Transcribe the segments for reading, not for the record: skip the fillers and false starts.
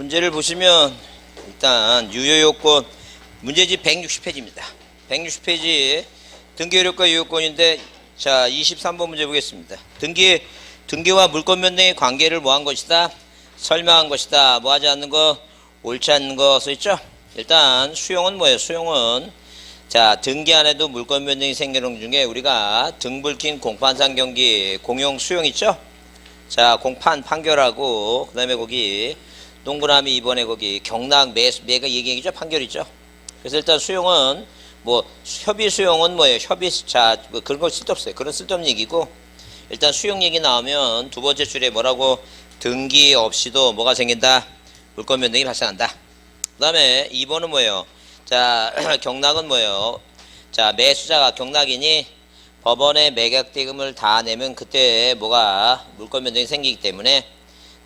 문제를 보시면 일단 유효요건 문제집 160페이지입니다. 160페이지 등기효력과 유효권인데 자 23번 문제 보겠습니다. 등기와 물권면 등의 관계를 뭐한 것이다? 설명한 것이다. 뭐 하지 않는 거? 옳지 않는 거 써있죠? 일단 수용은 뭐예요? 수용은 자 등기 안에도 물권면 등이 생기는 중에 우리가 등불킨 공판상 경기 공용 수용 있죠? 자 공판 판결하고 그 다음에 거기 동그라미 이번에 거기 경락 매가 얘기죠? 판결이죠? 그래서 일단 수용은 뭐 협의 수용은 뭐예요? 협의 자 뭐 그런 거 쓸데없어요. 그런 쓸데없는 얘기고 일단 수용 얘기 나오면 두 번째 줄에 뭐라고 등기 없이도 뭐가 생긴다? 물권면 등이 발생한다. 그 다음에 2번은 뭐예요? 자 경락은 뭐예요? 자 매수자가 경락이니 법원에 매각대금을 다 내면 그때 뭐가 물권면 등이 생기기 때문에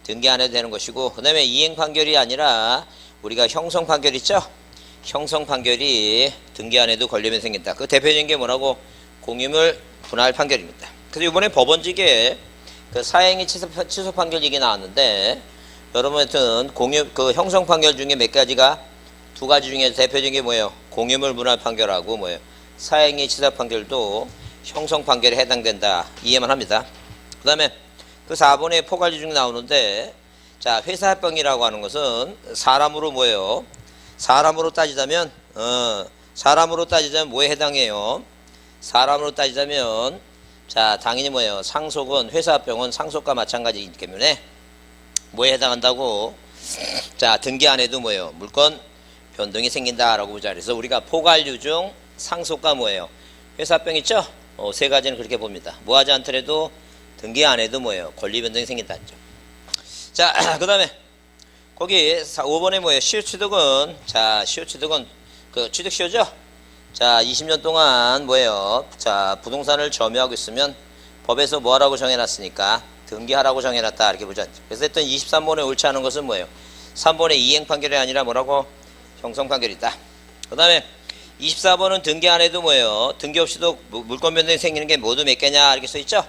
등기 안 해도 되는 것이고 그 다음에 이행 판결이 아니라 우리가 형성 판결 있죠? 형성 판결이 등기 안 해도 걸리면 생긴다. 그 대표적인 게 뭐라고? 공유물 분할 판결입니다. 그래서 이번에 법원직에 그 사행위 취소 판결 얘기 나왔는데 여러분 하여튼 그 형성 판결 중에 몇 가지가 두 가지 중에 대표적인 게 뭐예요? 공유물 분할 판결하고 뭐예요? 사행위 취소 판결도 형성 판결에 해당된다. 이해만 합니다. 그 다음에 그 4번에 포괄지 중에 나오는데 자 회사합병이라고 하는 것은 사람으로 뭐예요? 사람으로 따지자면 뭐에 해당해요? 사람으로 따지자면 자 당연히 뭐예요? 상속은 회사합병은 상속과 마찬가지이기 때문에 뭐에 해당한다고? 자 등기 안 해도 뭐예요? 물권 변동이 생긴다라고 보자. 그래서 우리가 포괄류 중 상속과 뭐예요? 회사합병 있죠? 세 가지는 그렇게 봅니다. 뭐 하지 않더라도 등기 안 해도 뭐예요? 권리 변동이 생긴다는 점. 자, 그 다음에 거기 5번에 뭐예요? 시효취득은 자 시효취득은 그 취득시효죠? 자 20년 동안 뭐예요? 자 부동산을 점유하고 있으면 법에서 뭐 하라고 정해놨으니까 등기하라고 정해놨다 이렇게 보자. 그래서 일단 23번에 옳지 않은 것은 뭐예요? 3번에 이행 판결이 아니라 뭐라고? 형성 판결이 있다. 그 다음에 24번은 등기 안 해도 뭐예요? 등기 없이도 물권 변동이 생기는 게 모두 몇 개냐 이렇게 써있죠?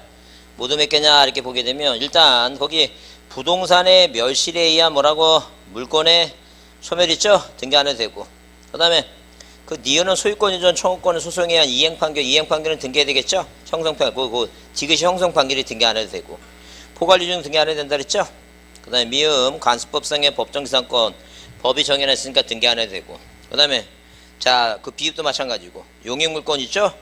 모두 몇 개냐 이렇게 보게 되면 일단 거기 부동산의 멸실에 의한 뭐라고? 물권의 소멸 있죠? 등기 안 해도 되고 그 다음에 그 니은은 소유권 이전 청구권을 소송에 의한 이행 판결은 등기해야 되겠죠? 형성 판결 그 지그시 형성 판결이 등기 안 해도 되고 포괄류 중 등기 안 해도 된다 그랬죠? 그 다음에 미음 관습법상의 법정지상권 법이 정해놨으니까 등기 안 해도 되고 그 다음에 자 그 비읍도 마찬가지고 용익물권 있죠?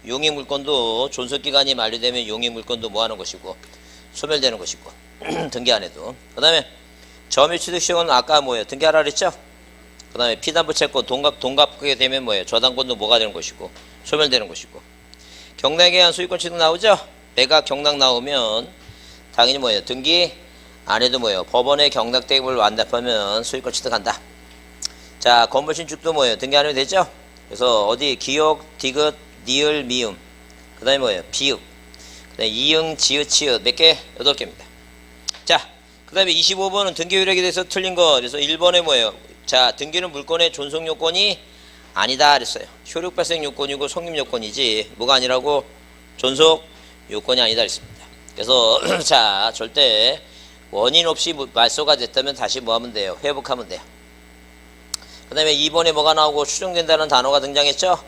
용익물권도 존속기간이 만료되면 용익물권도 뭐하는 것이고 소멸되는 것이고 등기 안 해도 그 다음에 점유취득시효는 아까 뭐예요? 등기하라 그랬죠? 그 다음에 피담보채권 돈 갚게 되면 뭐예요? 저당권도 뭐가 되는 것이고 소멸되는 것이고 경락에 의한 소유권 취득 나오죠? 매각 경락 나오면 당연히 뭐예요? 등기 안 해도 뭐예요? 법원의 경락대금을 완납하면 소유권 취득한다. 자 건물 신축도 뭐예요? 등기 안 해도 되죠? 그래서 어디 기역, 디귿, 니을, 미음 그 다음에 뭐예요? 비읍 그 다음에 이응, 지읒, 치읒 몇 개? 8개입니다. 자 그 다음에 25번은 등기 효력에 대해서 틀린 거 그래서 1번에 뭐예요? 자 등기는 물권의 존속 요건이 아니다 그랬어요. 효력 발생 요건이고 성립 요건이지 뭐가 아니라고? 존속 요건이 아니다 그랬습니다. 그래서 자 절대 원인 없이 말소가 됐다면 다시 뭐 하면 돼요? 회복하면 돼요. 그 다음에 2번에 뭐가 나오고 추정된다는 단어가 등장했죠?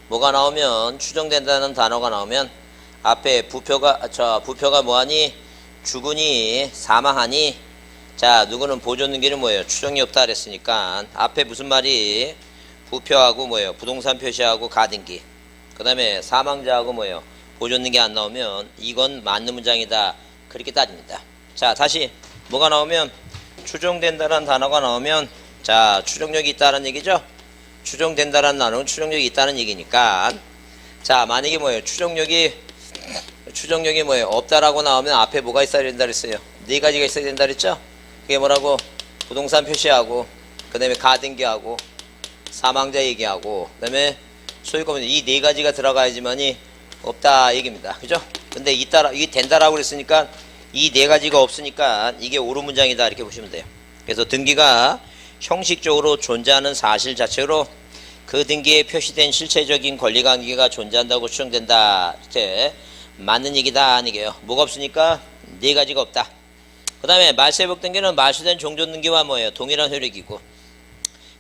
뭐가 나오면 추정된다는 단어가 나오면 앞에 부표가 뭐하니? 죽으니 사망하니 자 누구는 보존등기는 뭐예요? 추정이 없다 그랬으니까 앞에 무슨 말이 부표하고 뭐예요? 부동산 표시하고 가등기 그 다음에 사망자하고 뭐예요? 보존등기 안 나오면 이건 맞는 문장이다 그렇게 따집니다. 자 다시 뭐가 나오면 추정된다는 단어가 나오면 자 추정력이 있다는 얘기죠? 추정된다는 단어는 추정력이 있다는 얘기니까 자 만약에 뭐예요? 추정력이 뭐예요? 없다라고 나오면 앞에 뭐가 있어야 된다 그랬어요? 네 가지가 있어야 된다 그랬죠? 그게 뭐라고? 부동산 표시하고 그 다음에 가등기하고 사망자 얘기하고 그 다음에 소유권 이 네 가지가 들어가야지만이 없다 얘기입니다. 그죠? 근데 이게 된다라고 그랬으니까 이 네 가지가 없으니까 이게 옳은 문장이다 이렇게 보시면 돼요. 그래서 등기가 형식적으로 존재하는 사실 자체로 그 등기에 표시된 실체적인 권리관계가 존재한다고 추정된다. 이제 맞는 얘기다 아니게요. 뭐가 없으니까 네 가지가 없다. 그 다음에 말세복 등기는 말소된 종전 등기와 뭐예요? 동일한 효력이고.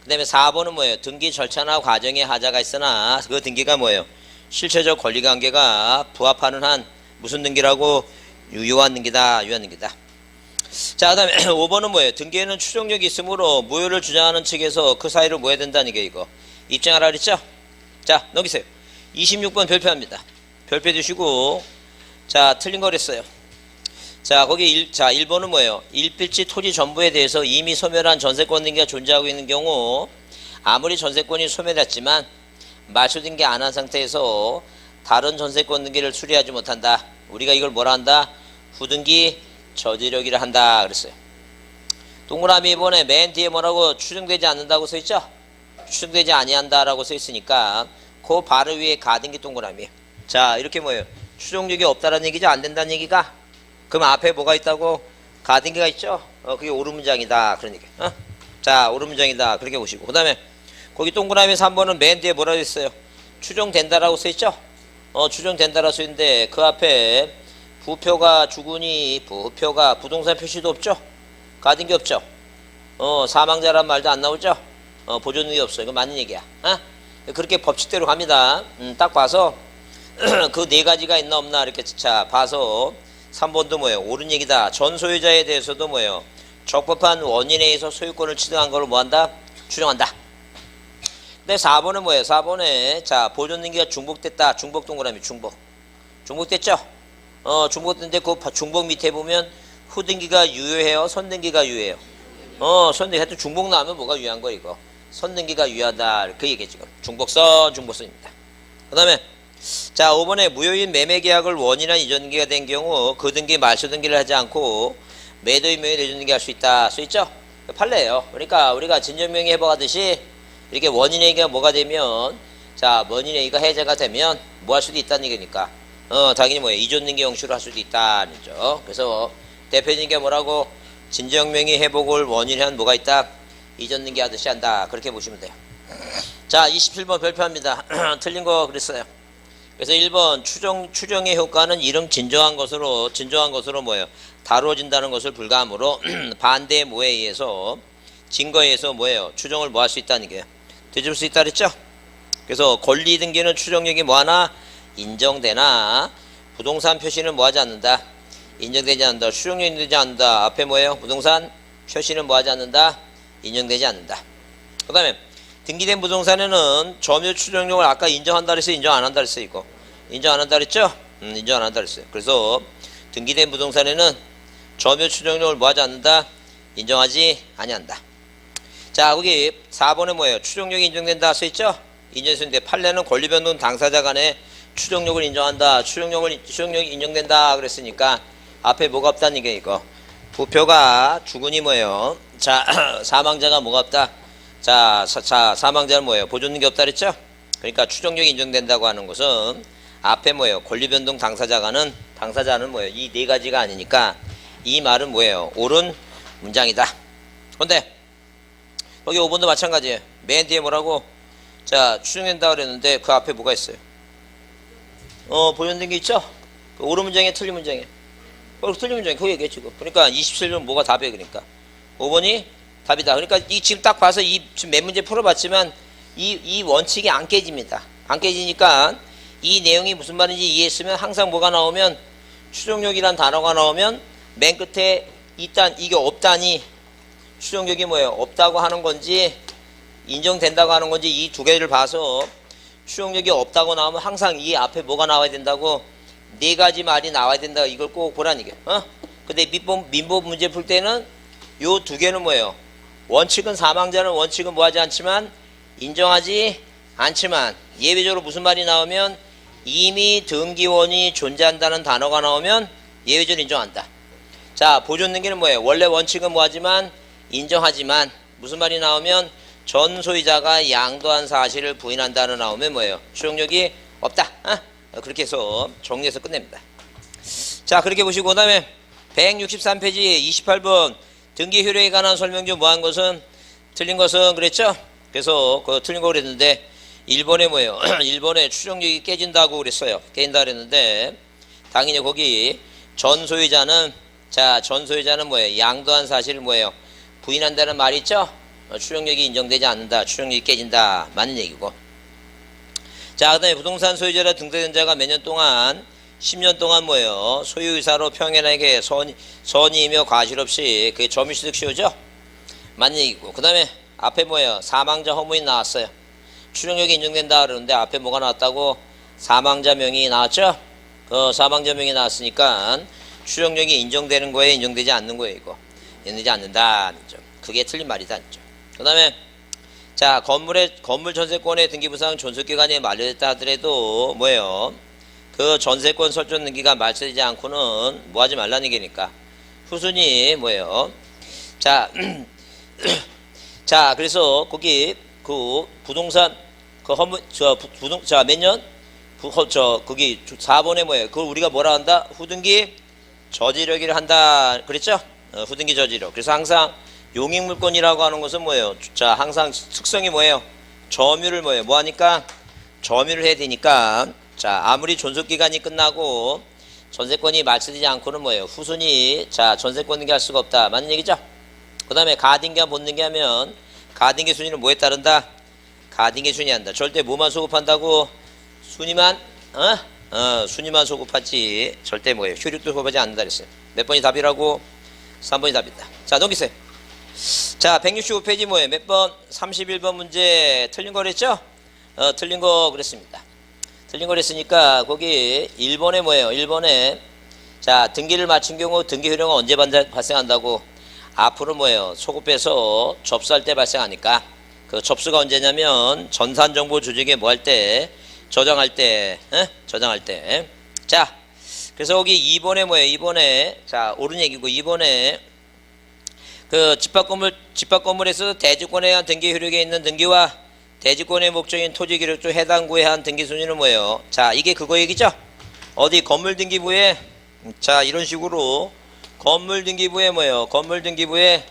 그 다음에 4번은 뭐예요? 등기 절차나 과정에 하자가 있으나 그 등기가 뭐예요? 실체적 권리관계가 부합하는 한 무슨 등기라고? 유효한 등기다. 유효한 등기다. 자, 그 다음에 5번은 뭐예요? 등기에는 추정력이 있으므로 무효를 주장하는 측에서 그 사유를 뭐 해야 된다는 게 이거. 입증하라 그랬죠? 자, 넘기세요. 26번 별표합니다. 별표 주시고, 자, 틀린 거 그랬어요. 자, 거기 1번은 뭐예요? 일필지 토지 전부에 대해서 이미 소멸한 전세권 등기가 존재하고 있는 경우 아무리 전세권이 소멸했지만 말소 등기 안 한 상태에서 다른 전세권 등기를 수리하지 못한다. 우리가 이걸 뭐라 한다? 후등기 저지력이라 한다 그랬어요. 동그라미 2번에 맨 뒤에 뭐라고? 추정되지 않는다고 써있죠? 추정되지 아니한다라고 써있으니까 그 바로 위에 가등기 동그라미. 자, 이렇게 뭐예요? 추정력이 없다라는 얘기죠? 안 된다는 얘기가? 그럼 앞에 뭐가 있다고? 가등기가 있죠? 그게 옳은 문장이다. 그런 얘기. 자, 옳은 문장이다. 그렇게 보시고. 그 다음에 거기 동그라미 3번은 맨 뒤에 뭐라고 했어요? 추정된다라고 써있죠? 추정된다라고 써있는데 그 앞에 부표가 주군이 부표가 부동산 표시도 없죠? 가등기 없죠? 사망자란 말도 안 나오죠? 보존능이 없어요. 이거 맞는 얘기야. 그렇게 법칙대로 갑니다. 딱 봐서 그 네 가지가 있나 없나 이렇게 자 봐서 3번도 뭐예요? 옳은 얘기다. 전 소유자에 대해서도 뭐예요? 적법한 원인에 의해서 소유권을 취득한 걸 뭐한다? 추정한다. 근데 4번은 뭐예요? 4번에 자 보존등기가 중복됐다. 중복 동그라미 중복. 중복됐죠? 중복됐는데 그 중복 밑에 보면 후등기가 유효해요? 선등기가 유효해요? 선등기 하여튼 중복 나오면 뭐가 유효한 거 이거? 선등기가 유효하다. 그 얘기 지금. 중복선입니다. 그 다음에 자 5번에 무효인 매매계약을 원인한 이전등기가 된 경우 그 등기 말소등기를 하지 않고 매도인 명의 내전등기 할 수 있다. 써있죠? 판례예요. 그러니까 우리가 진전명의 해박하듯이 이렇게 원인행위가 뭐가 되면 자 원인행위가 해제가 되면 뭐 할 수도 있다는 얘기니까 당연히 뭐예요? 이전등기 형식으로 할 수도 있다는 거죠. 그래서 대표님께 뭐라고? 진정명의 회복을 원인한 뭐가 있다? 이전등기 하듯이 한다. 그렇게 보시면 돼요. 자 27번 별표합니다. 틀린 거 그랬어요. 그래서 1번 추정의 효과는 이름 진정한 것으로 뭐예요? 다루어진다는 것을 불가하므로 반대의 뭐에 의해서 증거에 의해서 뭐예요? 추정을 뭐 할 수 있다는 게 되줄 수 있다 그랬죠? 그래서 권리 등기는 추정력이 뭐하나? 인정되나 부동산 표시는 뭐하지 않는다? 인정되지 않는다. 추정력이 인정되지 않는다. 앞에 뭐예요? 부동산 표시는 뭐하지 않는다? 인정되지 않는다. 그 다음에 등기된 부동산에는 점유 추정력을 아까 인정한다 그랬어요? 인정 안 한다 그랬어요? 이거 인정 안 한다 그랬죠? 인정 안 한다 그랬어요. 그래서 등기된 부동산에는 점유 추정력을 뭐하지 않는다? 인정하지 아니한다. 자 거기 4번에 뭐예요? 추정력이 인정된다 써있죠? 인정했는데 판례는 권리변동 당사자 간에 추정력을 인정한다. 추정력이 인정된다 그랬으니까 앞에 뭐가 없다는 얘기예요. 이거 부표가 주군이 뭐예요? 자 사망자가 뭐가 없다? 자 사망자는 뭐예요? 보존능이 없다 그랬죠? 그러니까 추정력이 인정된다고 하는 것은 앞에 뭐예요? 권리변동 당사자는 뭐예요? 이 네 가지가 아니니까 이 말은 뭐예요? 옳은 문장이다. 그런데 여기 5번도 마찬가지예요. 맨 뒤에 뭐라고? 자 추정된다 그랬는데 그 앞에 뭐가 있어요? 보존된 게 있죠? 그 옳은 문장이에요? 틀린 문장이에요? 틀린 문장이에요. 그 얘기해 지금. 그러니까 27번 뭐가 답이에요? 그러니까 5번이 답이다. 그러니까 이 지금 딱 봐서 지금 몇 문제 풀어봤지만 이 원칙이 안 깨집니다. 안 깨지니까 이 내용이 무슨 말인지 이해했으면 항상 뭐가 나오면 추정력이란 단어가 나오면 맨 끝에 이게 없다니 추정력이 뭐예요? 없다고 하는 건지 인정된다고 하는 건지 이 두 개를 봐서 추정력이 없다고 나오면 항상 이 앞에 뭐가 나와야 된다고? 네 가지 말이 나와야 된다. 이걸 꼭 보라는 얘기예요. 근데 민법 문제 풀 때는 요 두 개는 뭐예요? 원칙은 사망자는 원칙은 뭐하지 않지만 인정하지 않지만 예외적으로 무슨 말이 나오면 이미 등기원이 존재한다는 단어가 나오면 예외적으로 인정한다. 자 보존등기는 뭐예요? 원래 원칙은 뭐하지만 인정하지만 무슨 말이 나오면 전 소유자가 양도한 사실을 부인한다는 나오면 뭐예요? 추정력이 없다. 그렇게 해서 정리해서 끝냅니다. 자 그렇게 보시고 그 다음에 163페이지 28번 등기 효력에 관한 설명 중 뭐한 것은 틀린 것은 그랬죠? 그래서 그 틀린 거 그랬는데 1번에 뭐예요? 1번에 추정력이 깨진다고 그랬어요. 깨진다 그랬는데 당연히 거기 전 소유자는 자, 전 소유자는 뭐예요? 양도한 사실을 뭐예요? 부인한다는 말이 있죠? 추정력이 인정되지 않는다. 추정력이 깨진다. 맞는 얘기고. 자, 그 다음에 부동산 소유자라 등재된 자가 몇 년 동안 10년 동안 뭐예요? 소유의사로 평행하게 선의이며 과실 없이 그게 점유취득 시효죠? 맞는 얘기고. 그 다음에 앞에 뭐예요? 사망자 허무인 나왔어요. 추정력이 인정된다 그러는데 앞에 뭐가 나왔다고? 사망자 명의 나왔죠? 그 사망자 명의 나왔으니까 추정력이 인정되는 거예요? 인정되지 않는 거예요? 이거 인정되지 않는다. 그게 틀린 말이다. 그 다음에 자, 건물 전세권의 등기부상 존속기간이 만료됐다 하더라도 뭐예요? 그 전세권 설정 등기가 말소되지 않고는 뭐 하지 말라는 얘기니까 후순위 뭐예요? 자, 자, 그래서 거기 그 부동산 그 허물 자, 몇 년? 거기 4번에 뭐예요? 그걸 우리가 뭐라 한다? 후등기 저지력이를 한다 그랬죠? 후등기 저지력. 그래서 항상 용익물권이라고 하는 것은 뭐예요? 자, 항상 특성이 뭐예요? 점유를 뭐예요? 뭐 하니까? 점유를 해야 되니까. 자, 아무리 존속기간이 끝나고 전세권이 말소되지 않고는 뭐예요? 후순위, 자, 전세권 등기할 수가 없다. 맞는 얘기죠? 그 다음에 가등기와 본등기 하면 가등기 순위는 뭐에 따른다? 가등기 순위한다. 절대 뭐만 소급한다고? 순위만? 순위만 소급하지. 절대 뭐예요? 효력도 소급하지 않는다 그랬어요. 몇 번이 답이라고? 3번이 답이다. 자, 넘기세요. 자, 165페이지 뭐예요? 몇 번? 31번 문제 틀린 거 그랬죠? 틀린 거 그랬습니다. 틀린 거 그랬으니까 거기 1번에 뭐예요? 1번에 자, 등기를 마친 경우 등기 효력은 언제 발생한다고? 앞으로 뭐예요? 소급해서 접수할 때 발생하니까. 그 접수가 언제냐면 전산정보 조직에 뭐 할 때? 저장할 때. 저장할 때. 자, 그래서 거기 2번에 뭐예요? 2번에 자, 옳은 얘기고 2번에 그 집합건물에서 대지권에 의한 등기 효력에 있는 등기와 대지권의 목적인 토지 기록 중 해당 구에 한 등기 순위는 뭐예요? 자, 이게 그거 얘기죠? 어디 건물 등기부에 자, 이런 식으로 건물 등기부에 뭐예요? 건물 등기부에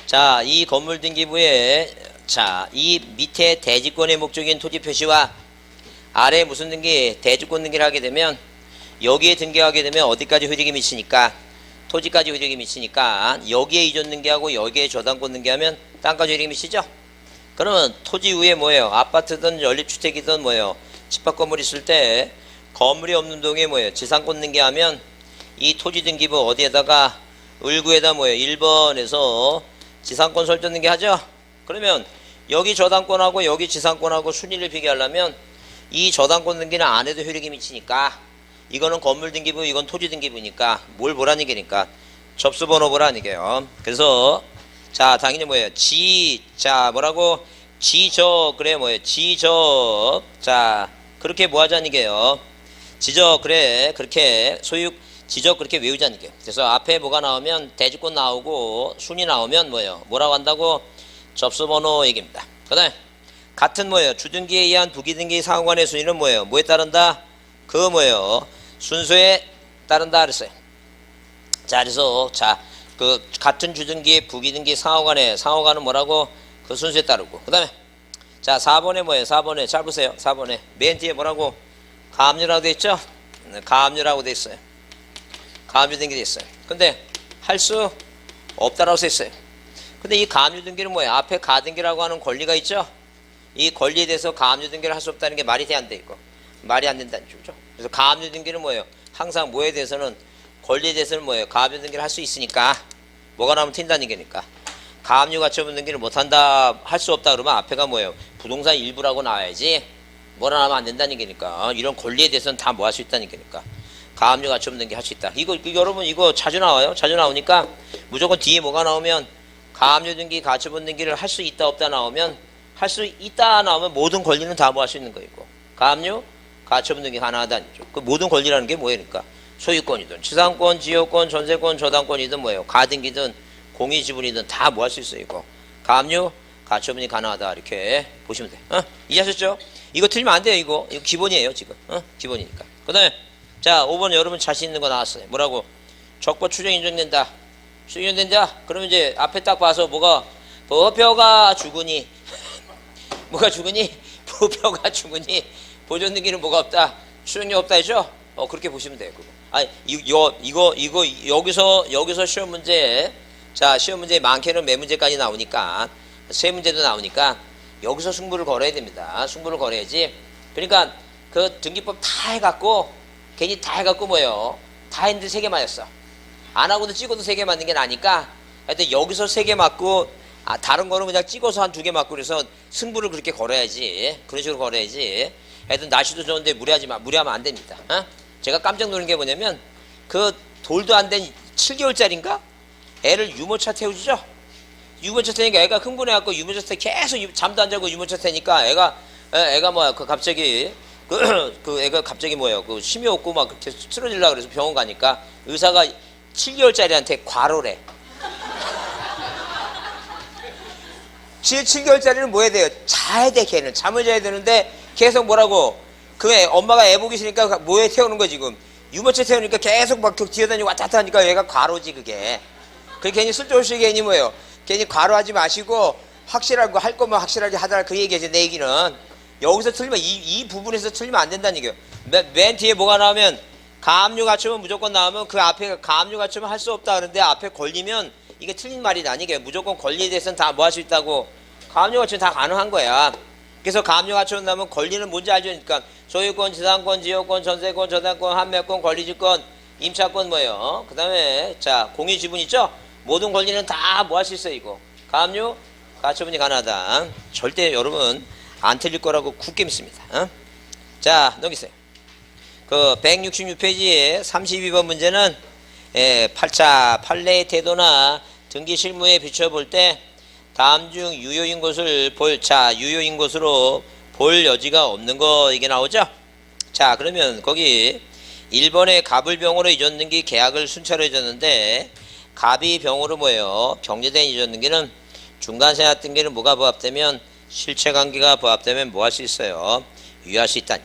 자, 이 건물 등기부에 자, 이 밑에 대지권의 목적인 토지 표시와 아래 무슨 등기? 대지권 등기를 하게 되면 여기에 등기하게 되면 어디까지 효력이 미치니까 토지까지 효력이 미치니까 여기에 이전 등기하고 여기에 저당권 등기하면 땅까지 효력이 미치죠? 그러면 토지 위에 뭐예요? 아파트든 연립주택이든 뭐예요? 집합건물이 있을 때 건물이 없는 동에 뭐예요? 지상권 등기하면 이 토지 등기부 어디에다가 을구에다 뭐예요? 1번에서 지상권 설정 등기하죠? 그러면 여기 저당권하고 여기 지상권하고 순위를 비교하려면 이 저당권 등기는 안 해도 효력이 미치니까 이거는 건물 등기부, 이건 토지 등기부니까 뭘 보라는 얘기니까 접수번호 보라는 얘기예요. 그래서 자, 당연히 뭐예요? 자, 뭐라고? 그래, 뭐예요? 자, 그렇게 뭐 하자는 얘기예요? 그래, 그렇게 그렇게 외우자는 얘기예요. 그래서 앞에 뭐가 나오면 대지권 나오고 순위 나오면 뭐예요? 뭐라고 한다고? 접수번호 얘기입니다. 그 다음에 같은 뭐예요? 주등기에 의한 부기등기 상호간의 순위는 뭐예요? 뭐에 따른다? 그 뭐예요? 순서에 따른다 그랬어요. 자, 그래서 자, 그 같은 주등기의 부기등기 상호간은 뭐라고? 그 순서에 따르고. 그 다음에 자, 4번에 뭐예요? 4번에 잘 보세요. 4번에 맨 뒤에 뭐라고? 가압류라고 돼 있죠? 가압류라고 돼 있어요. 가압류 등기 돼 있어요. 근데 할 수 없다라고 써 있어요. 근데 이 가압류 등기는 뭐예요? 앞에 가등기라고 하는 권리가 있죠? 이 권리에 대해서 가압류 등기를 할 수 없다는 게 말이 돼 안 돼 있고 말이 안 된다는 거죠. 그래서 가압류 등기는 뭐예요? 항상 뭐에 대해서는 권리에 대해서는 뭐예요? 가압류 등기를 할 수 있으니까 뭐가 나오면 튄다는 얘기니까 가압류 가처분 등기를 못한다 할 수 없다 그러면 앞에가 뭐예요? 부동산 일부라고 나와야지 뭐라 나오면 안 된다는 얘기니까 이런 권리에 대해서는 다 뭐 할 수 있다는 얘기니까 가압류 가처분 등기 할 수 있다. 이거 여러분 이거 자주 나와요. 자주 나오니까 무조건 뒤에 뭐가 나오면 가압류 등기 가처분 등기를 할 수 있다 없다 나오면 할 수 있다 나오면 모든 권리는 다 뭐 할 수 있는 거이고 가압류 가처분 등기 가능하다는 거죠. 그 모든 권리라는 게 뭐니까 소유권이든 지상권, 지역권, 전세권, 저당권이든 뭐예요? 가등기든 공유지분이든 다 뭐 할 수 있어요. 이거 가압류 가처분이 가능하다 이렇게 보시면 돼. 이해하셨죠? 이거 틀리면 안 돼요. 이거 기본이에요 지금. 기본이니까. 그 다음에 자 5번 여러분 자신 있는 거 나왔어요. 뭐라고? 적법 추정 인정된다. 인정된다? 그러면 이제 앞에 딱 봐서 뭐가 부표가 죽으니 뭐가 죽으니? 부표가 죽으니 보존등기는 뭐가 없다? 추정력 없다 했죠? 그렇게 보시면 돼요. 그거. 아니, 이거, 여기서 시험 문제, 자, 시험 문제 많게는 몇 문제까지 나오니까, 세 문제도 나오니까, 여기서 승부를 걸어야 됩니다. 승부를 걸어야지. 그러니까, 그 등기법 다 해갖고, 괜히 다 해갖고 뭐예요? 다 했는데 3개 맞았어. 안 하고도 찍어도 3개 맞는 게 나니까, 하여튼 여기서 3개 맞고, 다른 거는 그냥 찍어서 한 2개 맞고 그래서 승부를 그렇게 걸어야지. 그런 식으로 걸어야지. 하여튼 날씨도 좋은데 무리하면 안 됩니다. 제가 깜짝 놀란 게 뭐냐면, 그 돌도 안 된 7개월짜리인가? 애를 유모차 태워주죠? 유모차 태니까 애가 흥분해갖고 유모차 태 계속 잠도 안 자고 유모차 태니까 애가 뭐야, 갑자기, 애가 갑자기 뭐예요? 심이 없고 막 그렇게 쓰러지려고 그래서 병원 가니까 의사가 7개월짜리한테 과로래. 7개월짜리는 뭐 해야 돼요? 자야 돼, 걔는. 잠을 자야 되는데 계속 뭐라고? 엄마가 애 보기 싫으니까 뭐에 태우는 거야, 지금. 유모차 태우니까 계속 막 기어다니고 왔다 갔다 하니까 얘가 과로지, 그게. 그 괜히 쓸데없이 괜히 뭐예요? 괜히 과로하지 마시고 확실하고 할 거면 확실하게 하더라, 그 얘기지, 내 얘기는. 여기서 틀리면, 이 부분에서 틀리면 안 된다는 얘기예요. 맨 뒤에 뭐가 나오면, 가압류 갖추면 무조건 나오면 그 앞에 가압류 갖추면 할 수 없다 그러는데 앞에 걸리면 이게 틀린 말이 아니게 무조건 권리에 대해서는 다 뭐 할 수 있다고. 가압류 갖추면 다 가능한 거야. 그래서 가압류 갖추면 나면 권리는 뭔지 알죠? 그러니까 소유권, 지상권, 지역권, 전세권, 저당권, 판매권, 권리지권, 임차권 뭐예요? 그 다음에 자, 공유 지분 있죠? 모든 권리는 다 뭐 할 수 있어요, 이거. 가압류 가처분이 가능하다. 절대 여러분 안 틀릴 거라고 굳게 믿습니다. 자, 넘기세요. 그 166페이지에 32번 문제는 8차 판례의 태도나 등기 실무에 비춰볼 때 다음 중 유효인 것을 유효인 것으로 볼 여지가 없는 거 이게 나오죠? 자, 그러면 거기 1번에 갑을 병으로 이전 등기 계약을 순차로 해줬는데 갑이 병으로 뭐예요? 병제된 이전 등기는 중간세납 등기는 뭐가 부합되면 실체관계가 부합되면 뭐 할 수 있어요? 유효할 수 있다.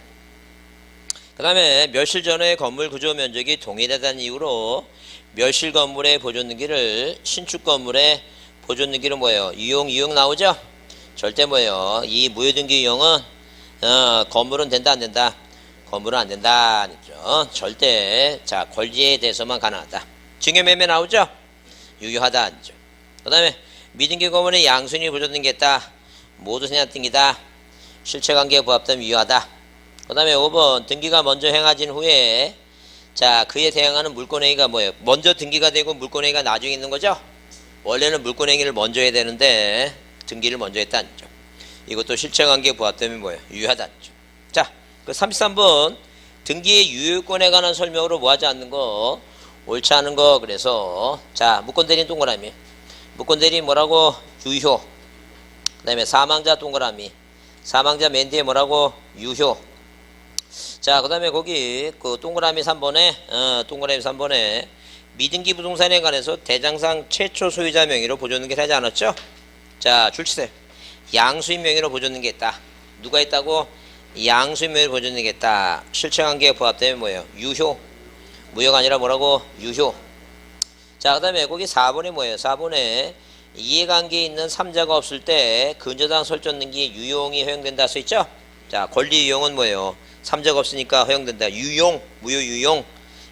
그 다음에 멸실 전의 건물 구조 면적이 동일하다는 이유로 멸실 건물의 보존 등기를 신축 건물의 보존 등기는 뭐예요? 유용 나오죠? 절대 뭐예요? 이 무효 등기 유용은 건물은 된다 안 된다? 건물은 안 된다. 아니죠? 절대 자, 권리에 대해서만 가능하다. 증여매매 나오죠? 유효하다. 아니죠? 그 다음에 미등기 건물의 양순이 보존 등기했다. 모두 세납 등기다. 실체관계에 부합되면 유효하다. 그 다음에 5번 등기가 먼저 행해진 후에 자, 그에 대항하는 물권행위가 뭐예요? 먼저 등기가 되고 물권행위가 나중에 있는 거죠? 원래는 물권행위를 먼저 해야 되는데 등기를 먼저 했다는 점. 이것도 실체관계에 부합되면 뭐예요? 유효하다는 점. 자, 그 33번 등기의 유효권에 관한 설명으로 뭐 하지 않는 거? 옳지 않은 거. 그래서 자, 무권대리는 동그라미. 무권대리 뭐라고? 유효. 그 다음에 사망자 동그라미. 사망자 맨 뒤에 뭐라고? 유효. 자, 그 다음에 거기 그 동그라미 3번에 미등기 부동산에 관해서 대장상 최초 소유자 명의로 보존등기를 하지 않았죠? 자, 줄치세요. 양수인 명의로 보존등기했다. 누가 했다고? 양수인 명의로 보존등기했다. 실체관계에 부합되면 뭐예요? 유효. 무효가 아니라 뭐라고? 유효. 자, 그 다음에 거기 4번에 뭐예요? 4번에 이해관계에 있는 3자가 없을 때 근저당 설정등기 유용이 허용된다 써있죠? 자, 권리 유용은 뭐예요? 3자가 없으니까 허용된다. 유용, 무효 유용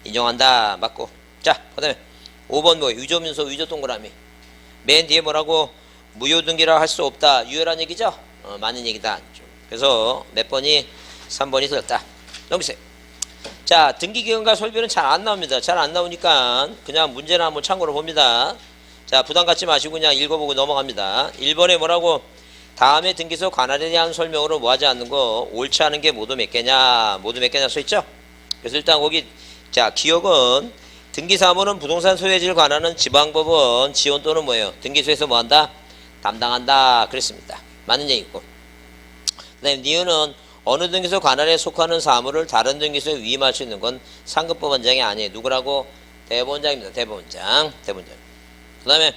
인정한다. 맞고. 자, 그 다음에 5번 뭐 유조민소 유조 동그라미. 맨 뒤에 뭐라고? 무효 등기라 할 수 없다. 유효란 얘기죠? 맞는 얘기다. 그래서 몇 번이 3번이 틀렸다. 넘기세요. 자, 등기기간과 설비는 잘 안 나옵니다. 잘 안 나오니까 그냥 문제나 한번 참고로 봅니다. 자, 부담 갖지 마시고 그냥 읽어보고 넘어갑니다. 1번에 뭐라고? 다음에 등기소 관할에 대한 설명으로 뭐 하지 않는 거? 옳지 않은 게 모두 몇 개냐? 모두 몇 개냐 써있죠? 그래서 일단 거기 자, 기억은 등기사무는 부동산 소유지를 관하는 지방법원 지원 또는 뭐예요? 등기소에서 뭐 한다? 담당한다. 그랬습니다. 맞는 얘기고. 그 다음에 이유는 어느 등기소 관할에 속하는 사무를 다른 등기소에 위임할 수 있는 건 상급법원장이 아니에요. 누구라고? 대법원장입니다. 대법원장. 그 다음에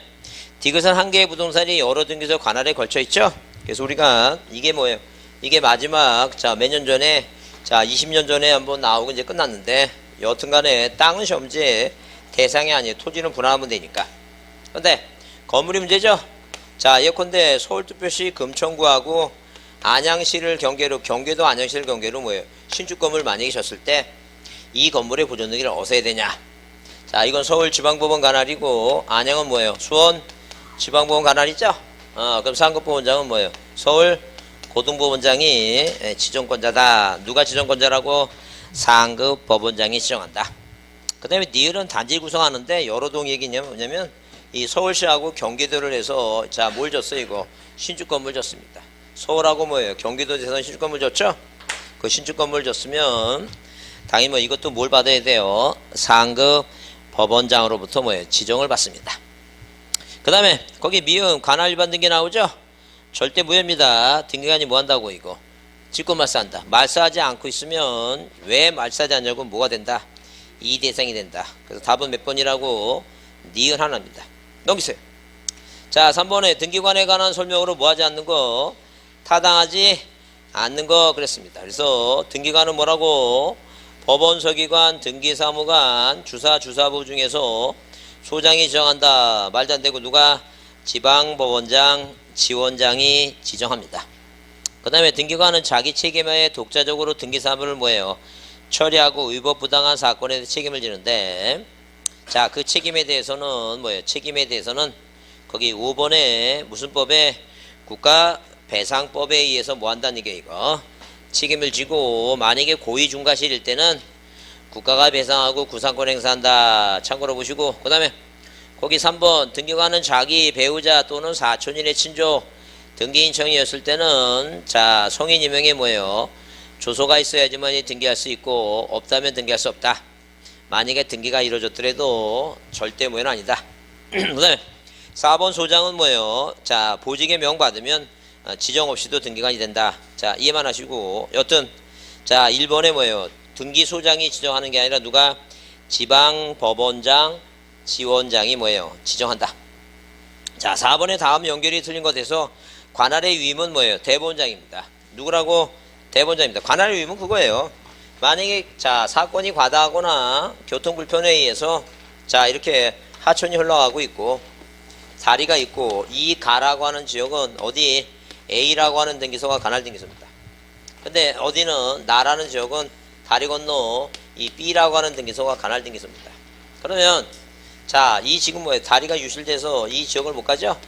디귿은 한 개의 부동산이 여러 등기소 관할에 걸쳐 있죠? 그래서 우리가 이게 뭐예요? 이게 마지막 자, 몇 년 전에 자, 20년 전에 한번 나오고 이제 끝났는데 여튼간에 땅은 시험지에 대상이 아니에요. 토지는 분할하면 되니까. 근데 건물이 문제죠? 자, 예컨대 서울특별시 금천구하고 안양시를 경계로 경기도 안양시를 경계로 뭐예요? 신축 건물 만약에 졌을 때 이 건물의 보존 등기를 어디서 해야 되냐. 자, 이건 서울지방법원 관할이고, 안양은 뭐예요? 수원지방법원 관할이죠? 그럼 상급법원장은 뭐예요? 서울고등법원장이 지정권자다. 누가 지정권자라고? 상급법원장이 지정한다. 그 다음에 니을은 단지 구성하는데 여러 동 얘기냐면 뭐냐면 이 서울시하고 경기도를 해서 자, 뭘 줬어요? 이거 신축 건물 줬습니다. 서울하고 뭐예요? 경기도 대선 신축 건물 줬죠? 그 신축 건물 줬으면 당연히 뭐 이것도 뭘 받아야 돼요? 상급 법원장으로부터 뭐예요? 지정을 받습니다. 그 다음에 거기 미음 관할 위반 등기 나오죠? 절대 무효입니다. 등기관이 뭐 한다고 이거? 직권 말사한다. 말사하지 않고 있으면 왜 말사하지 않냐고 뭐가 된다? 이 대상이 된다. 그래서 답은 몇 번이라고? 니은 하나입니다. 넘기세요. 자, 3번에 등기관에 관한 설명으로 뭐 하지 않는 거? 타당하지 않는 거 그랬습니다. 그래서 등기관은 뭐라고? 법원서기관, 등기사무관, 주사부 중에서 소장이 지정한다. 말도 안 되고 누가? 지방법원장, 지원장이 지정합니다. 그 다음에 등기관은 자기 책임하에 독자적으로 등기사무를 뭐예요? 처리하고 위법부당한 사건에 대해 책임을 지는데, 자, 그 책임에 대해서는 뭐예요? 책임에 대해서는 거기 5번에 무슨 법에? 국가배상법에 의해서 뭐 한다는 얘기예요, 이거? 책임을 지고, 만약에 고의중과실일 때는 국가가 배상하고 구상권 행사한다. 참고로 보시고, 그 다음에 거기 3번 등기관은 자기 배우자 또는 사촌인의 친족 등기인청이었을 때는 자, 성인 임명에 뭐예요? 조소가 있어야지만 등기할 수 있고 없다면 등기할 수 없다. 만약에 등기가 이루어졌더라도 절대 무효는 아니다. 그 다음에 4번 소장은 뭐예요? 자, 보직에 명받으면 지정 없이도 등기관이 된다. 자, 이해만 하시고 여튼 자, 1번에 뭐예요? 등기소장이 지정하는 게 아니라 누가? 지방법원장, 지원장이 뭐예요? 지정한다. 자, 4번에 다음 연결이 틀린 것에서 관할의 위임은 뭐예요? 대법원장입니다. 누구라고? 대법원장입니다. 관할의 위임은 그거예요. 만약에 자, 사건이 과다하거나 교통불편에 의해서 자, 이렇게 하천이 흘러가고 있고 다리가 있고 이 가라고 하는 지역은 어디? A라고 하는 등기소가 관할 등기소입니다. 근데 어디는 나라는 지역은 다리 건너 이 B라고 하는 등기소가 관할 등기소입니다. 그러면 자, 이 지금 뭐예요? 다리가 유실돼서 이 지역을 못 가죠?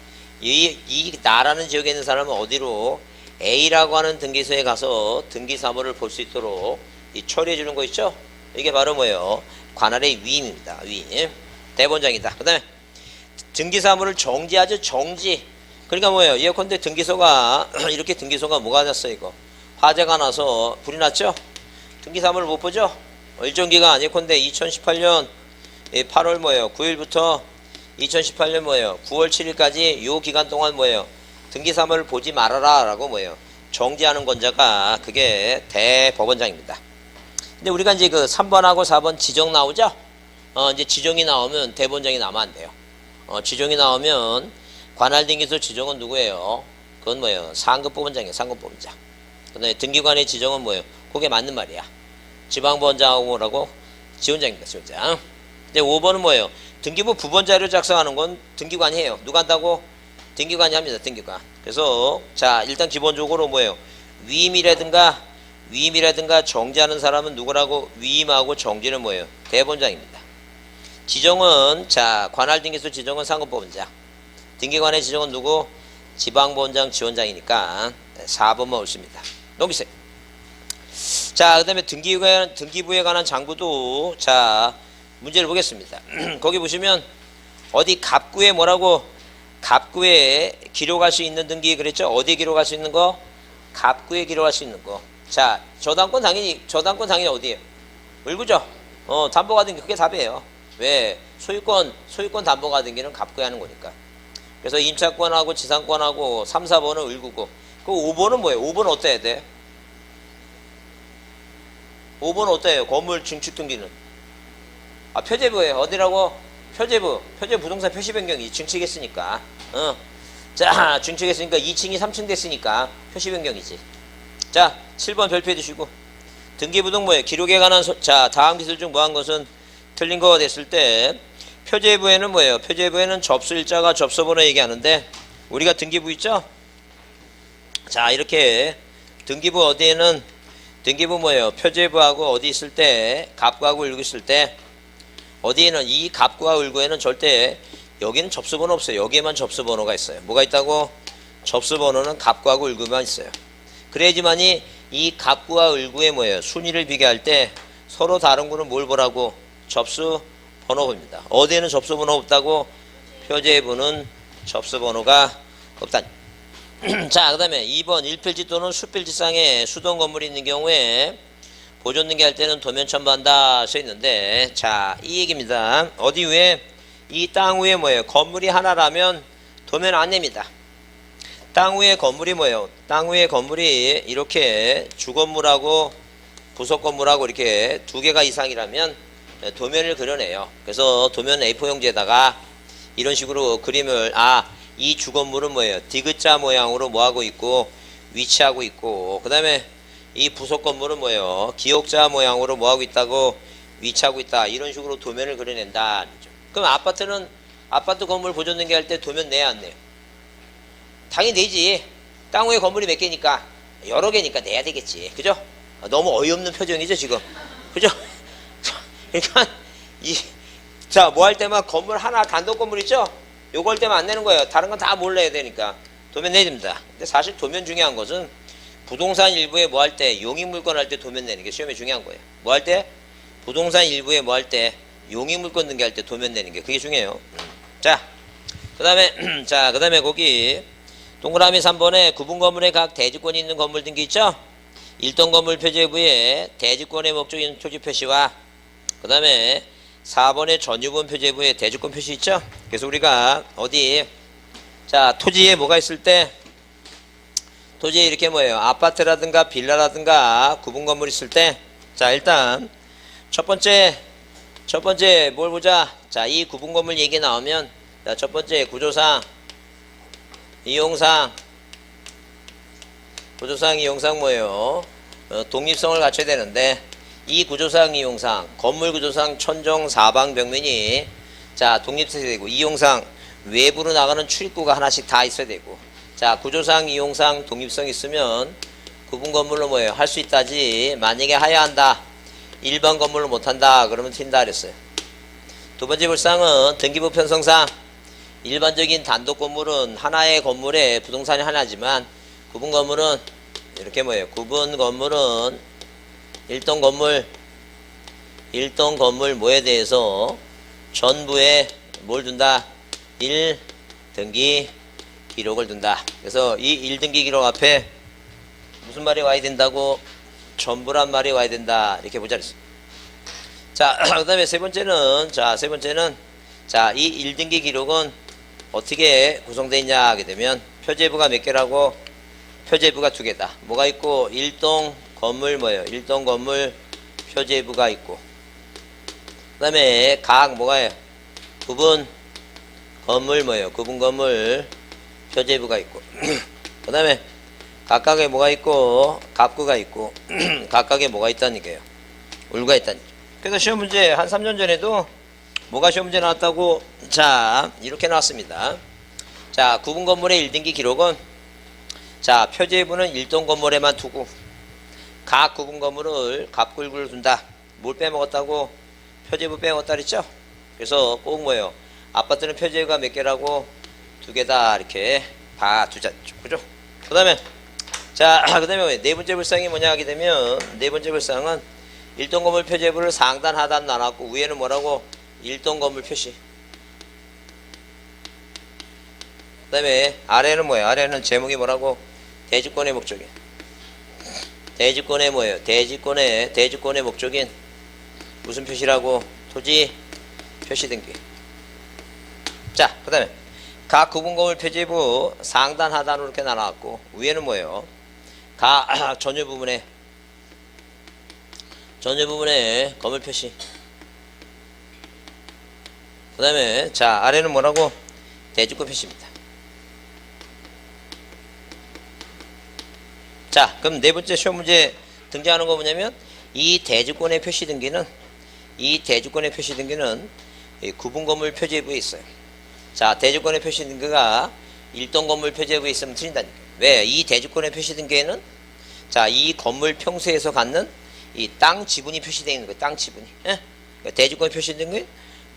이 나라는 지역에 있는 사람은 어디로? A라고 하는 등기소에 가서 등기사무를 볼 수 있도록 이 처리해 주는 거 있죠? 이게 바로 뭐예요? 관할의 위임입니다. 위임. 대법원장이다. 그 다음에 등기사무를 정지하죠? 정지. 그러니까 뭐예요? 예컨대 등기소가 이렇게 등기소가 뭐가 났어 이거? 화재가 나서 불이 났죠? 등기사무를 못 보죠? 일정 기간 예컨대 2018년 8월 뭐예요? 9일부터 2018년 뭐예요? 9월 7일까지 요 기간 동안 뭐예요? 등기사무를 보지 말아라 라고 뭐예요? 정지하는 권자가 그게 대법원장입니다. 근데 우리가 이제 그 3번하고 4번 지정 나오죠? 이제 지정이 나오면 대법원장이 나오면 안 돼요. 지정이 나오면 관할등기소 지정은 누구예요? 그건 뭐예요? 상급법원장이에요. 상급법원장. 그 다음에 등기관의 지정은 뭐예요? 그게 맞는 말이야. 지방법원장하고 뭐라고? 지원장입니다. 지원장. 근데 5번은 뭐예요? 등기부 부본자료 작성하는 건 등기관이 해요. 누가 한다고? 등기관이 합니다. 등기관. 그래서 자, 일단 기본적으로 뭐예요? 위임이라든가 정지하는 사람은 누구라고? 위임하고 정지는 뭐예요? 대법원장입니다. 지정은 자, 관할등기소 지정은 상급법원장. 등기관의 지정은 누구? 지방법원장, 지원장이니까 4번만 옳습니다. 넘기세요. 자, 그 다음에 등기부에 관한 장부도 자, 문제를 보겠습니다. 거기 보시면 어디 갑구에 뭐라고? 갑구에 기록할 수 있는 등기 그랬죠? 어디에 기록할 수 있는 거? 갑구에 기록할 수 있는 거. 자, 저당권 당연히 어디에요? 을구죠? 담보가 등기 그게 답이에요. 왜? 소유권 담보가 등기는 갑구에 하는 거니까. 그래서 임차권하고 지상권하고 3, 4번은 을구고. 그 5번은 뭐예요? 5번은 어때야 돼? 5번은 어때요? 건물 증축 등기는? 표제부예요. 어디라고? 표제부 부동산 표시 변경이 증축했으니까. 자, 증축했으니까 2층이 3층 됐으니까 표시 변경이지. 자, 7번 별표해 주시고. 등기부 등 뭐예요? 기록에 관한 자, 다음 기술 중 뭐한 것은 틀린 거가 됐을 때 표제부에는 뭐예요? 표제부에는 접수일자가 접수번호 얘기하는데 우리가 등기부 있죠? 자, 이렇게 등기부 어디에는 등기부 뭐예요? 표제부하고 어디 있을 때, 갑구하고 을구 있을 때, 어디에는 이 갑구와 을구에는 절대 여기는 접수번호 없어요. 여기에만 접수번호가 있어요. 뭐가 있다고? 접수번호는 갑구하고 을구만 있어요. 그래야지만이 이 갑구와 을구의 뭐예요? 순위를 비교할 때 서로 다른 구는 뭘 보라고? 접수번호 봅니다. 어디에는 접수번호 없다고? 표제부는 접수번호가 없다. 자, 그 다음에 2번 1필지 또는 수필지상에 수동 건물이 있는 경우에 보존 등기할 때는 도면 첨부한다 써 있는데, 자, 이 얘기입니다. 어디 위에? 이 땅 위에 뭐예요? 건물이 하나라면 도면 안 냅니다. 땅 위에 건물이 뭐예요? 땅 위에 건물이 이렇게 주건물하고 부속 건물하고 이렇게 두 개가 이상이라면 도면을 그려내요. 그래서 도면 A4 용지에다가 이런 식으로 그림을, 이 주건물은 뭐예요? 디귿자 모양으로 뭐하고 있고 위치하고 있고, 그 다음에 이 부속 건물은 뭐예요? 기역자 모양으로 뭐하고 있다고 위치하고 있다. 이런 식으로 도면을 그려낸다. 그럼 아파트 건물 보존 등기할 때 도면 내야 안 내요? 당연히 내지. 땅 위에 건물이 몇 개니까 여러 개니까 내야 되겠지. 그죠? 너무 어이없는 표정이죠 지금. 그죠? 그러니까 자, 뭐 할 때만 건물 하나 단독 건물 있죠? 요거 할 때만 안 내는 거예요. 다른 건 다 몰라야 되니까 도면 내야 됩니다. 근데 사실 도면 중요한 것은 부동산 일부에 뭐 할 때, 용익물건 할 때 도면 내는 게 시험에 중요한 거예요. 뭐 할 때? 부동산 일부에 뭐 할 때, 용익물건 등기할 때 도면 내는 게 그게 중요해요. 자, 그 다음에 자, 그 다음에 거기 동그라미 3번에 구분 건물의 각 대지권이 있는 건물 등기 있죠? 1동 건물 표제부에 대지권의 목적인 토지 표시와, 그 다음에 4번의 전유분 표제부에 대지권 표시 있죠? 그래서 우리가 어디, 자, 토지에 뭐가 있을 때, 토지에 이렇게 뭐예요? 아파트라든가 빌라라든가 구분 건물 있을 때, 자, 일단 첫 번째 뭘 보자. 자, 이 구분 건물 얘기 나오면, 자, 첫 번째 구조상 이용상 뭐예요? 독립성을 갖춰야 되는데, 이 구조상 이용상, 건물 구조상 천정 사방 벽면이, 자, 독립해야 되고, 이용상 외부로 나가는 출입구가 하나씩 다 있어야 되고, 자, 구조상 이용상 독립성 있으면 구분 건물로 뭐예요? 할 수 있다지. 만약에 하야한다, 일반 건물로 못한다, 그러면 튄다 그랬어요. 두 번째 불상은 등기부 편성상 일반적인 단독 건물은 하나의 건물에 부동산이 하나지만, 구분 건물은 이렇게 뭐예요? 구분 건물은 1동 건물 뭐에 대해서 전부에 뭘 둔다? 1등기 기록을 둔다. 그래서 이 1등기 기록 앞에 무슨 말이 와야 된다고? 전부란 말이 와야 된다. 이렇게 보자 그랬어. 자, 그 다음에 세 번째는, 자, 이 1등기 기록은 어떻게 구성되어 있냐 하게 되면, 표제부가 몇 개라고? 표제부가 2개다. 뭐가 있고? 1동 건물 뭐예요? 1동 건물 표제부가 있고, 그 다음에 각 뭐가요? 구분 건물 뭐예요? 구분 건물 표제부가 있고 그 다음에 각각에 뭐가 있고? 갑구가 있고 각각에 뭐가 있다는 얘기예요? 을구가 있다는 얘기죠. 그래서 시험 문제 한 3년 전에도 뭐가 시험 문제 나왔다고? 자, 이렇게 나왔습니다. 자, 구분 건물의 1등기 기록은, 자, 표제부는 1동 건물에만 두고 각 구분 건물을 갑굴구를 둔다. 뭘 빼먹었다고? 표제부 빼먹었다 그랬죠? 그래서 꼭 뭐예요? 아파트는 표제부가 몇 개라고? 2개다. 이렇게 봐두자. 그죠? 그 다음에, 자, 그 다음에 네 번째 불상이 뭐냐 하게 되면, 네 번째 불상은 1동 건물 표제부를 상단 하단 나눴고, 위에는 뭐라고? 1동 건물 표시. 그 다음에 아래는 뭐예요? 아래는 제목이 뭐라고? 대지권의 목적인. 대지권의 뭐예요? 대지권의 목적인 무슨 표시라고? 토지 표시 등기. 자, 그 다음에 각 구분건물 표제부 상단 하단으로 이렇게 나눠갖고, 위에는 뭐예요? 각 전유 부분에 건물 표시. 그 다음에 자, 아래는 뭐라고? 대지권 표시입니다. 자, 그럼 네 번째 시험 문제 등장하는 거 뭐냐면, 이 대지권의 표시 등기는 이 구분 건물 표제부에 있어요. 자, 대지권의 표시 등기가 1동 건물 표제부에 있으면 틀린다니까. 왜? 이 대지권의 표시 등기에는 자, 이 건물 평수에서 갖는 이 땅 지분이 표시되어 있는 거예요. 땅 지분이. 예? 그러니까 대지권이 표시된 게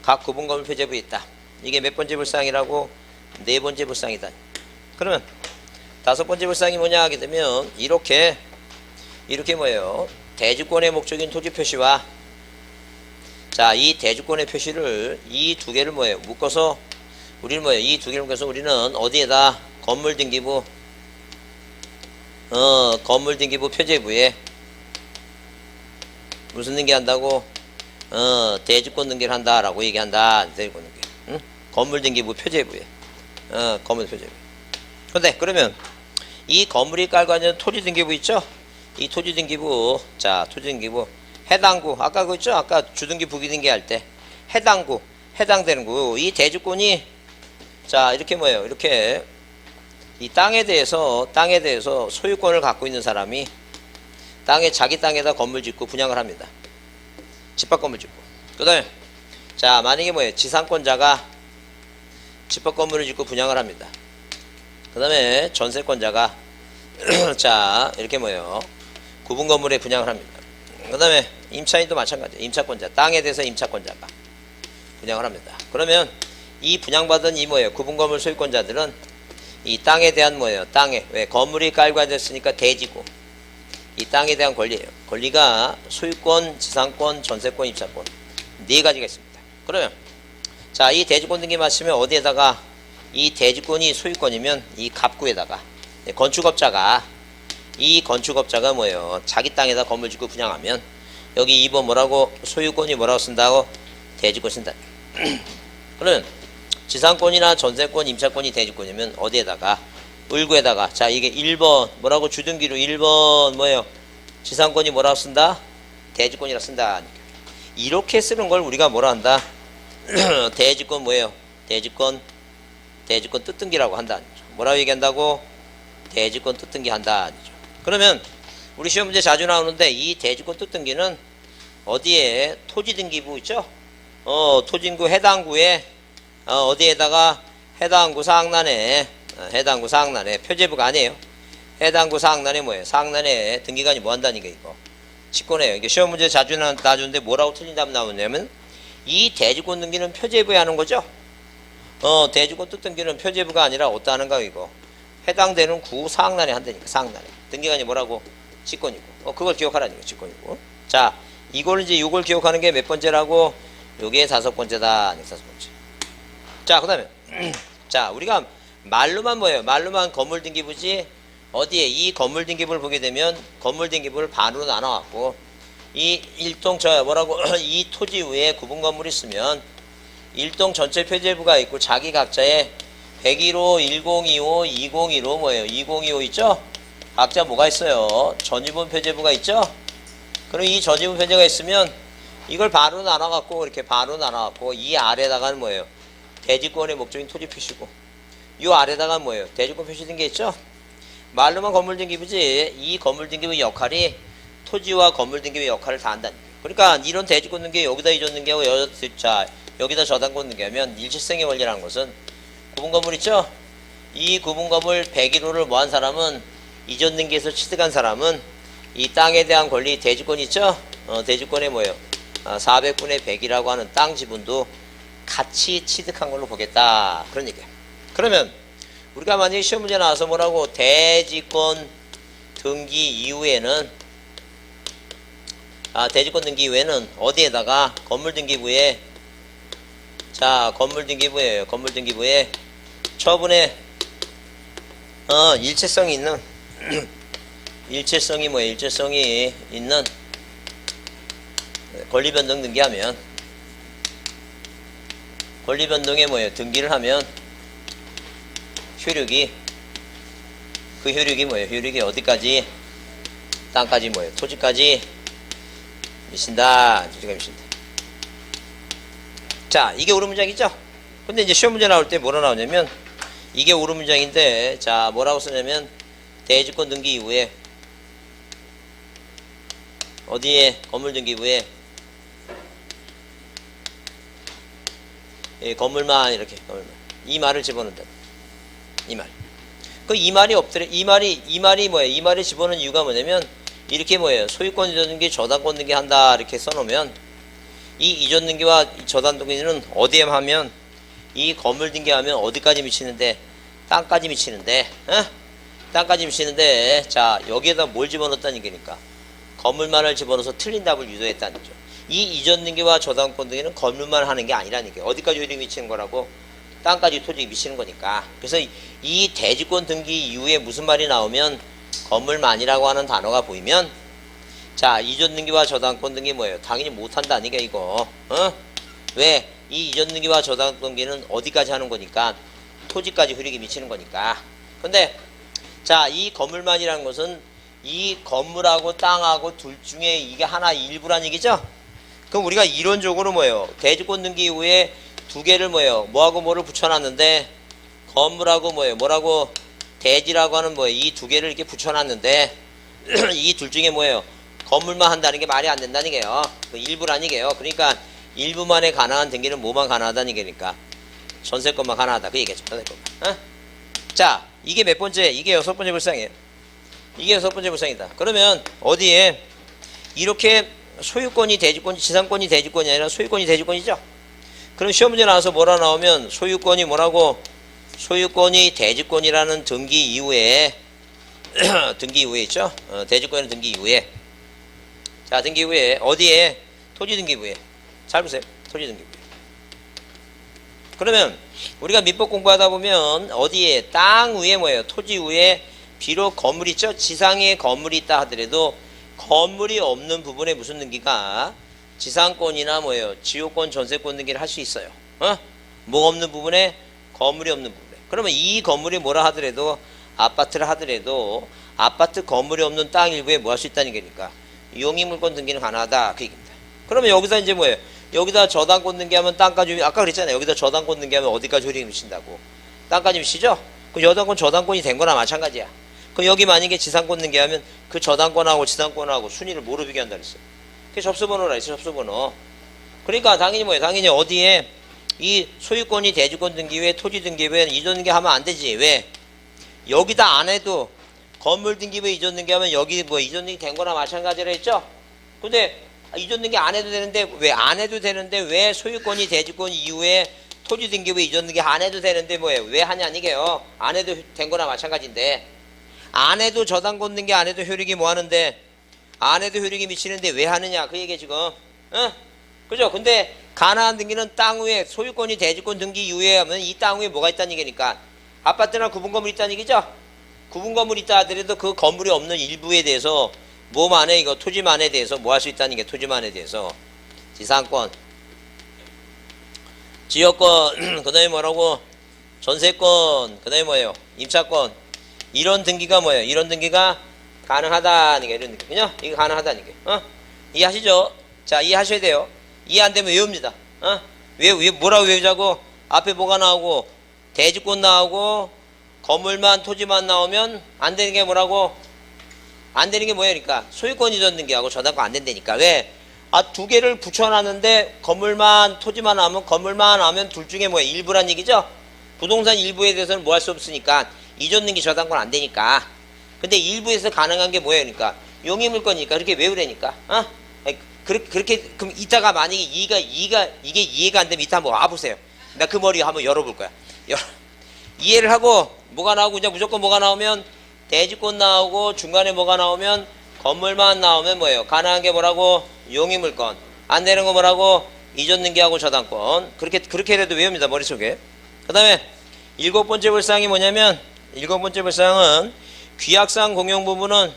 각 구분 건물 표제부에 있다. 이게 몇 번째 불상이라고? 네 번째 불상이다. 그러면 다섯 번째 불상이 뭐냐 하게 되면 이렇게 뭐예요? 대지권의 목적인 토지 표시와 자, 이 대지권의 표시를 이 두 개를 뭐예요? 묶어서 우리는 뭐예요? 이 두 개를 묶어서 우리는 어디에다 건물 등기부 건물 등기부 표제부에 무슨 등기한다고? 대지권 등기를 한다라고 얘기한다. 대지권 등기. 응? 건물 등기부 표제부에. 건물 표제부. 근데 그러면 이 건물이 깔고 있는 토지 등기부 있죠? 이 토지 등기부, 자, 토지 등기부 해당구, 아까 그 있죠? 아까 주등기 부기등기 할 때 해당구, 해당되는 구, 이 대주권이 자, 이렇게 뭐예요? 이렇게 이 땅에 대해서 소유권을 갖고 있는 사람이 자기 땅에다 건물 짓고 분양을 합니다. 집합 건물 짓고. 그 다음에 자, 만약에 뭐예요? 지상권자가 집합 건물을 짓고 분양을 합니다. 그 다음에 전세권자가 자, 이렇게 뭐예요? 구분 건물에 분양을 합니다. 그 다음에 임차인도 마찬가지예요. 임차권자, 땅에 대해서 임차권자가 분양을 합니다. 그러면 이 분양받은 이 뭐예요? 구분 건물 소유권자들은 이 땅에 대한 뭐예요? 땅에 왜 건물이 깔고 앉았으니까 대지고 이 땅에 대한 권리예요. 권리가 소유권, 지상권, 전세권, 임차권 네 가지가 있습니다. 그러면 자, 이 대지권 등기 마치면 어디에다가 이 대지권이 소유권이면 이 갑구에다가 건축업자가 뭐예요? 자기 땅에다 건물 짓고 분양하면 여기 2번 뭐라고? 소유권이 뭐라고 쓴다고? 대지권 쓴다. 그러면 지상권이나 전세권, 임차권이 대지권이면 어디에다가? 을구에다가 자, 이게 1번 뭐라고? 주등기로 1번 뭐예요? 지상권이 뭐라고 쓴다? 대지권이라 쓴다. 이렇게 쓰는 걸 우리가 뭐라 한다? 대지권 뭐예요? 대지권 뜻등기라고 한다. 뭐라고 얘기한다고? 대지권 뜻등기 한다. 그러면 우리 시험 문제 자주 나오는데 이 대지권 뜻등기는 어디에? 토지등기부 있죠? 토지등기부 해당구에 어디에다가 해당구 사항란에 표제부가 아니에요. 해당구 사항란에 뭐예요? 사항란에 등기관이 뭐 한다니까 이거 직권해요. 이게 시험 문제 자주 나주는데 뭐라고 틀린 답 나오냐면 이 대지권 등기는 표제부에 하는 거죠. 대지권 뜻등기는 표제부가 아니라 어디다 하는가 이거 해당되는 구 사항란에 한다니까. 사항란에 등기관이 뭐라고? 직권이고. 그걸 기억하라니까. 직권이고. 자, 이걸 이제 요걸 기억하는 게 몇 번째라고? 요게 다섯 번째다. 다섯 번째. 자, 그 다음에 자, 우리가 말로만 뭐예요? 말로만 건물 등기부지 어디에? 이 건물 등기부를 보게 되면 건물 등기부를 반으로 나눠갖고 이 일동 뭐라고? 이 토지 위에 구분 건물이 있으면 일동 전체 표제부가 있고 자기 각자의 101호, 1025, 2015 뭐예요? 2025 있죠? 각자 뭐가 있어요? 전유분 표제부가 있죠? 그럼 이 전유분 표제가 있으면 이걸 반으로 나눠갖고 이렇게 반으로 나눠갖고 이 아래다가는 뭐예요? 대지권의 목적인 토지 표시고 이 아래다가 뭐예요? 대지권 표시된 게 있죠? 말로만 건물 등기부지 이 건물 등기부 역할이 토지와 건물 등기부의 역할을 다 한다는 거예요. 그러니까 이런 대지권 등기 여기다 이전 등기하고 여기다 저당권 등기하면 일치성의 원리라는 것은 구분 건물 있죠? 이 구분 건물 101호를 뭐한 사람은 이전 등기에서 취득한 사람은 이 땅에 대한 권리 대지권 있죠? 대지권에 뭐예요? 400분의 100이라고 하는 땅 지분도 같이 취득한 걸로 보겠다. 그런 얘기야. 그러면 우리가 만약에 시험 문제 나와서 뭐라고? 대지권 등기 이후에는 대지권 등기 이후에는 어디에다가 건물 등기부에 자, 건물 등기부에 처분에 일체성이 있는 일체성이 뭐예요? 일체성이 있는 권리변동 등기하면 권리변동에 뭐예요? 등기를 하면 효력이 뭐예요? 효력이 어디까지? 땅까지 뭐예요? 토지까지 미친다. 토지가 미친다. 자, 이게 옳은 문장이죠? 근데 이제 시험 문제 나올 때 뭐로 나오냐면 이게 옳은 문장인데 자, 뭐라고 쓰냐면 대지권 등기 이후에 어디에? 건물 등기부에 건물만 이렇게 건물만 이 말을 집어넣는다. 이 말. 그 이 말이 없더래. 이 말이 뭐예요? 이 말에 집어넣은 이유가 뭐냐면 이렇게 뭐예요? 소유권 이전 등기, 저당권 등기 한다 이렇게 써놓으면 이 이전 등기와 저당 등기는 어디에 하면 이 건물 등기하면 어디까지 미치는데 땅까지 미치는데, 땅까지 미치는데, 자 여기에다 뭘 집어넣었다는 얘기니까 건물만을 집어넣어서 틀린 답을 유도했다는 거죠. 이 이전 등기와 저당권 등기는 건물만 하는 게 아니라는 게 어디까지 효력이 미치는 거라고? 땅까지 토지에 미치는 거니까. 그래서 이 대지권 등기 이후에 무슨 말이 나오면 건물만이라고 하는 단어가 보이면 자 이전 등기와 저당권 등기 뭐예요? 당연히 못한다는 게 이거. 왜? 이 이전 등기와 저당권 등기는 어디까지 하는 거니까 토지까지 효력이 미치는 거니까. 근데 자 이 건물만이라는 것은 이 건물하고 땅하고 둘 중에 이게 하나 일부란 얘기죠? 그럼 우리가 이론적으로 뭐예요? 대지권 등기 이후에 두 개를 뭐예요? 뭐하고 뭐를 붙여놨는데 건물하고 뭐예요? 뭐라고 대지라고 하는 뭐예요? 이 두 개를 이렇게 붙여놨는데 이 둘 중에 뭐예요? 건물만 한다는 게 말이 안 된다는 얘기예요. 그 일부란 얘기예요. 그러니까 일부만에 가능한 등기는 뭐만 가능하다는 얘기니까 전세권만 가능하다 그 얘기죠. 전세권만. 자 이게 몇 번째? 이게 6번째 불상이에요. 이게 6번째 불상이다. 그러면 어디에 이렇게 소유권이 대지권이 지상권이 대지권이 아니라 소유권이 대지권이죠. 그럼 시험 문제 나와서 뭐라 나오면 소유권이 뭐라고? 소유권이 대지권이라는 등기 이후에 등기 이후에 있죠. 대지권의 등기 이후에 자 등기 이후에 어디에? 토지 등기 이후에. 잘 보세요. 토지 등기 이후에. 그러면 우리가 민법 공부하다 보면 어디에? 땅 위에 뭐예요? 토지 위에 비록 건물이 있죠. 지상에 건물이 있다 하더라도 건물이 없는 부분에 무슨 등기가 지상권이나 뭐예요? 지역권, 전세권 등기를 할 수 있어요. 뭐 없는 부분에? 건물이 없는 부분에. 그러면 이 건물이 뭐라 하더라도 아파트를 하더라도 아파트 건물이 없는 땅 일부에 뭐 할 수 있다는 얘기니까 용익물권 등기는 가능하다 그 얘기입니다. 그러면 여기다 이제 뭐예요? 여기다 저당권 등기하면 땅까지 아까 그랬잖아요. 여기다 저당권 등기하면 어디까지 효력이 미친다고? 땅까지 미치죠? 그 여당권 저당권이 된 거나 마찬가지야. 그럼 여기 만약에 지상권 등기하면 그 저당권하고 지상권하고 순위를 뭐로 비교한다 그랬어요? 그게 접수번호라 했어요. 접수번호. 그러니까 당연히 뭐예요? 당연히 어디에 이 소유권이 대지권 등기 외에 토지 등기 외에 이전 등기 하면 안 되지. 왜? 여기다 안 해도 건물 등기 외에 이전 등기 하면 여기 뭐 이전 등기 된 거나 마찬가지라 했죠? 근데 이전 등기 안 해도 되는데 왜 안 해도 되는데 왜 소유권이 대지권 이후에 토지 등기 외에 이전 등기 안 해도 되는데 뭐예요? 왜 하냐 이게요. 안 해도 된 거나 마찬가지인데 안 해도 저당권 등기 안 해도 효력이 뭐 하는데 안 해도 효력이 미치는데 왜 하느냐 그 얘기 지금. 그죠? 근데 가나안 등기는 땅 위에 소유권이 대지권 등기 이후에 하면 이 땅 위에 뭐가 있다는 얘기니까 아파트나 구분 건물 있다는 얘기죠? 구분 건물 있다 하더라도 그 건물이 없는 일부에 대해서 뭐만에 이거 토지만에 대해서 뭐 할 수 있다는 게 토지만에 대해서 지상권, 지역권, 그 다음에 뭐라고 전세권, 그 다음에 뭐예요? 임차권 이런 등기가 뭐예요? 이런 등기가 가능하다는 게 이런 등기 그죠? 이거 가능하다는 게 이해하시죠? 자 이해하셔야 돼요. 이해 안 되면 외웁니다. 뭐라고 외우자고? 앞에 뭐가 나오고 대지권 나오고 건물만 토지만 나오면 안 되는 게 뭐라고? 안 되는 게 뭐예요? 그러니까 소유권 이전 등기하고 저당권 안 된다니까. 왜? 두 개를 붙여놨는데 건물만 토지만 나오면 건물만 나오면 둘 중에 뭐예요? 일부란 얘기죠? 부동산 일부에 대해서는 뭐 할 수 없으니까 이전 등기 저당권 안 되니까. 근데 일부에서 가능한 게 뭐예요? 그러니까 용의물권이니까 그렇게 외우라니까. 그렇게 그럼 이따가 만약에 이게 이해가 안 되면 이따 한번 와보세요. 나 그 머리 한번 열어볼 거야. 이해를 하고 뭐가 나오고 이제 무조건 뭐가 나오면 대지권 나오고 중간에 뭐가 나오면 건물만 나오면 뭐예요? 가능한 게 뭐라고? 용의물권. 안 되는 거 뭐라고? 이전 등기하고 저당권. 그렇게 해도 외웁니다 머릿속에. 그 다음에 7번째 불상이 뭐냐면 7번째 불상은 귀약상 공용 부분은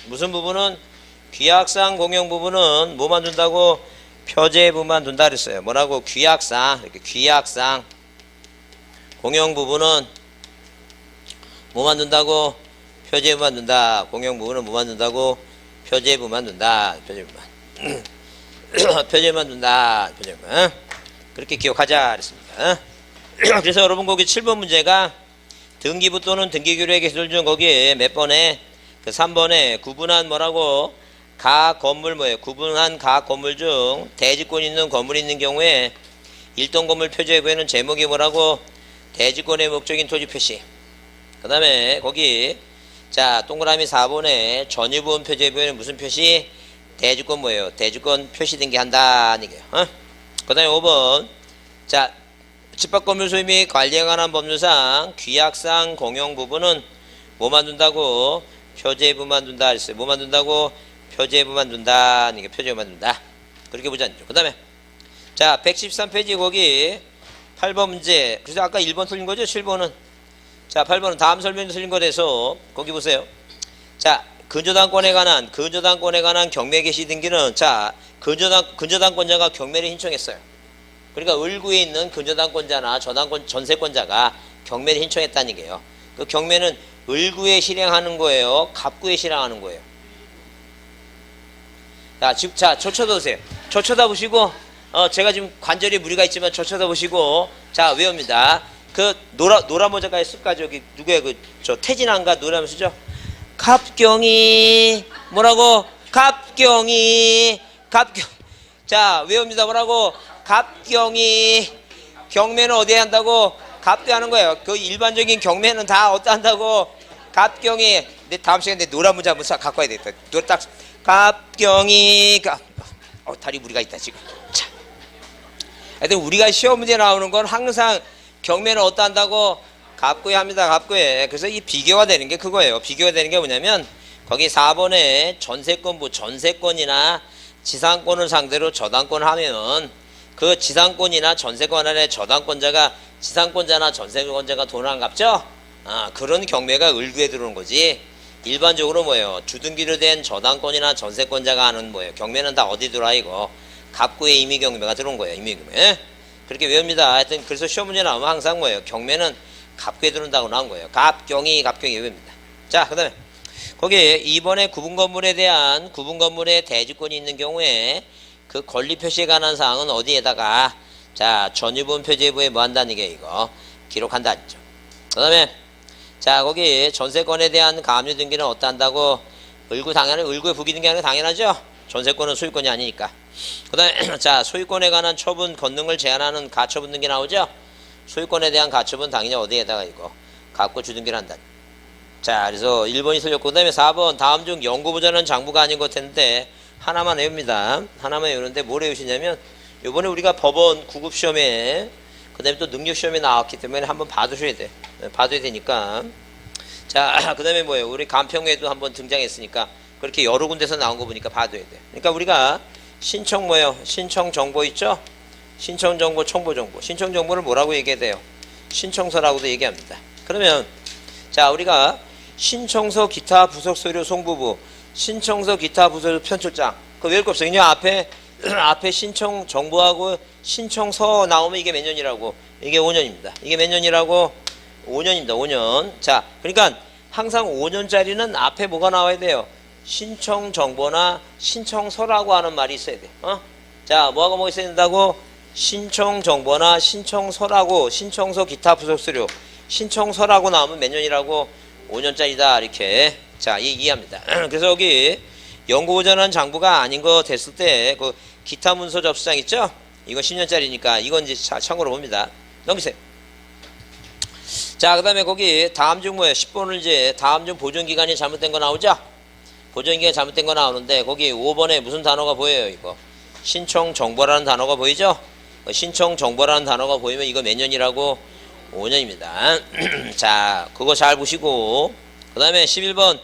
무슨 부분은? 귀약상 공용 부분은 뭐만 둔다고? 표제부만 둔다 그랬어요. 뭐라고? 귀약상. 이렇게 귀약상 공용 부분은 뭐만 둔다고? 표제부만 둔다. 공용 부분은 뭐만 둔다고? 표제부만 둔다. 표제부만. 표제부만 둔다. 표제부만. 그렇게 기억하자 그랬습니다. 그래서 여러분 거기 7번 문제가 등기부 또는 등기규례 기술 중 거기에 몇 번에 그 3번에 구분한 뭐라고? 각 건물 뭐예요? 구분한 각 건물 중 대지권 있는 건물이 있는 경우에 일동 건물 표제부에는 제목이 뭐라고? 대지권의 목적인 토지 표시. 그 다음에 거기 자 동그라미 4번에 전유분 표제부에는 무슨 표시? 대주권 뭐예요? 대주권 표시 등기한다는 얘기예요. 그 다음에 5번 자 집합건물 소유 및 관리에 관한 법률상 규약상 공용 부분은 뭐만 둔다고? 표제부만 둔다 그랬어요. 뭐만 둔다고? 표제부만 둔다. 이게 표제부만 둔다. 그렇게 보지 않죠. 그 다음에 자 113페이지 거기 8번 문제. 그래서 아까 1번 틀린 거죠? 7번은 자 8번은 다음 설명이 틀린 거라서 거기 보세요. 자 근저당권에 관한 경매 개시 등기는 자 근저당권자가 경매를 신청했어요. 그러니까 을구에 있는 근저당권자나 전세권자가 경매를 신청했다는 얘기예요. 그 경매는 을구에 실행하는 거예요? 갑구에 실행하는 거예요? 자, 저 쳐다보세요. 저 쳐다보시고, 제가 지금 관절에 무리가 있지만 저 쳐다보시고, 자, 외웁니다. 그, 노란 모자가 쓸까? 저기, 누구야? 저 태진아인가? 노란 모자죠? 갑경이, 뭐라고? 갑경이. 자, 외웁니다. 뭐라고? 갑경이. 경매는 어디에 한다고? 갑대 하는 거예요. 그 일반적인 경매는 다 어디다 한다고? 갑경이. 내 다음 시간에 내 노란 문자 한번 갖고 와야 되겠다. 딱 갑경이. 다리 무리가 있다 지금. 자, 하여튼 우리가 시험 문제 나오는 건 항상 경매는 어디다 한다고? 갑구에 합니다. 갑구에. 그래서 이 비교가 되는 게 그거예요. 비교가 되는 게 뭐냐면 거기 4번에 전세권이나 지상권을 상대로 저당권을 하면 그 지상권이나 전세권 안에 저당권자가 지상권자나 전세권자가 돈을 안 갚죠? 그런 경매가 을구에 들어오는 거지. 일반적으로 뭐예요? 주등기로 된 저당권이나 전세권자가 하는 뭐예요? 경매는 다 어디 들어와 이거? 갑구에 임의경매가 들어온 거예요. 임의경매. 그렇게 외웁니다. 하여튼 그래서 시험 문제 나오면 항상 뭐예요? 경매는 갑구에 들어온다고 나온 거예요. 갑경이 외웁니다. 자, 그 다음에 거기 2번에 구분건물에 대한 구분건물에 대주권이 있는 경우에 그 권리 표시에 관한 사항은 어디에다가 자 전유분 표제부에 뭐 한다는 게 이거 기록한다 했죠. 그 다음에 자 거기 전세권에 대한 가압류 등기는 어디다 한다고? 을구에 부기 등기하는 게 당연하죠. 전세권은 소유권이 아니니까. 그 다음에 자 소유권에 관한 처분 권능을 제한하는 가처분 등기 나오죠. 소유권에 대한 가처분 당연히 어디에다가 이거 갑구 주등기를 한다. 자 그래서 1번이 틀렸고 그 다음에 4번 다음 중 연구보자는 장부가 아닌 것 같은데 하나만 외웁니다. 하나만 외우는데 뭘 외우시냐면 요번에 우리가 법원 구급시험에 그 다음에 또 능력시험에 나왔기 때문에 한번 봐두셔야 돼. 봐둬야 되니까. 자 그 다음에 뭐예요? 우리 간평에도 한번 등장했으니까 그렇게 여러 군데서 나온 거 보니까 봐둬야 돼. 그러니까 우리가 신청 뭐예요? 신청 정보 있죠? 신청 정보, 청보 정보. 신청 정보를 뭐라고 얘기해야 돼요? 신청서라고도 얘기합니다. 그러면 자 우리가 신청서 기타 부속 서류 송부부 신청서 기타 부서 편출장 그 외울 거 없어요. 그냥 앞에 신청 정보하고 신청서 나오면 이게 몇 년이라고? 이게 5년입니다. 이게 몇 년이라고? 5년입니다. 5년. 자, 그러니까 항상 5년짜리는 앞에 뭐가 나와야 돼요? 신청 정보나 신청서라고 하는 말이 있어야 돼. 자, 뭐하고 뭐 있어야 된다고? 신청 정보나 신청서라고 신청서 기타 부속 서류 신청서라고 나오면 몇 년이라고? 5년짜리다 이렇게 자 이해합니다. 그래서 여기 연구보전한 장부가 아닌 거 됐을 때 그 기타 문서 접수장 있죠? 이거 10년짜리니까 이건 이제 참고로 봅니다. 넘기세요. 자 그 다음에 거기 다음 중 뭐예요? 10번을 이제 다음 중 보존기간이 잘못된 거 나오죠? 보존기간이 잘못된 거 나오는데 거기 5번에 무슨 단어가 보여요? 이거 신청 정보라는 단어가 보이죠? 신청 정보라는 단어가 보이면 이거 몇 년이라고? 5년입니다. 자 그거 잘 보시고 그 다음에 11번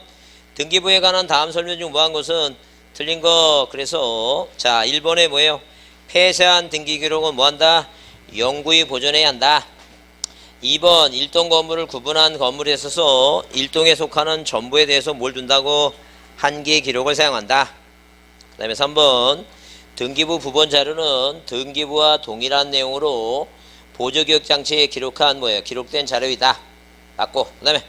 등기부에 관한 다음 설명 중 뭐한 것은 틀린 거. 그래서 자 1번에 뭐예요? 폐쇄한 등기 기록은 뭐한다? 영구히 보존해야 한다. 2번 일동 건물을 구분한 건물에 있어서 일동에 속하는 전부에 대해서 뭘 둔다고? 한계의 기록을 사용한다. 그 다음에 3번 등기부 부본 자료는 등기부와 동일한 내용으로 보조기억장치에 기록한 뭐예요? 기록된 자료이다. 맞고 그 다음에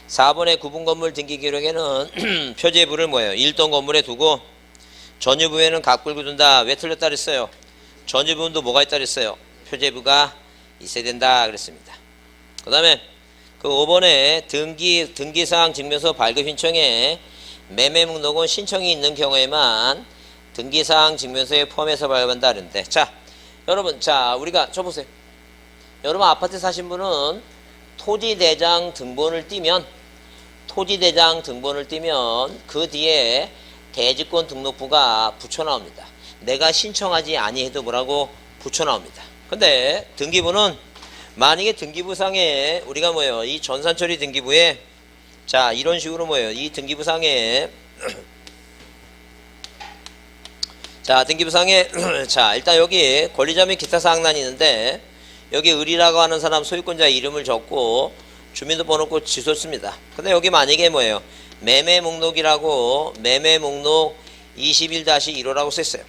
4번의 구분건물 등기 기록에는 표제부를 뭐예요? 일동 건물에 두고 전유부에는 갑구를 둔다. 왜 틀렸다 그랬어요? 전유부도 뭐가 있다 그랬어요? 표제부가 있어야 된다 그랬습니다. 그 다음에 그 5번에 등기사항 증명서 발급 신청에 매매 목록은 신청이 있는 경우에만 등기사항 증명서에 포함해서 발급한다 그랬는데 자 여러분 자 우리가 저 보세요. 여러분 아파트 사신 분은 토지대장 등본을 띄면 그 뒤에 대지권 등록부가 붙여 나옵니다. 내가 신청하지 아니해도 뭐라고 붙여 나옵니다. 근데 등기부는 만약에 등기부상에 우리가 뭐예요? 이 전산처리 등기부에 자 이런 식으로 뭐예요? 이 등기부상에 자 등기부상에 자 일단 여기 권리자 및 기타 사항란이 있는데 여기 을이라고 하는 사람 소유권자 이름을 적고 주민등록번호 지수 씁니다. 근데 여기 만약에 뭐예요? 매매 목록이라고 매매 목록 21-1호라고 썼어요.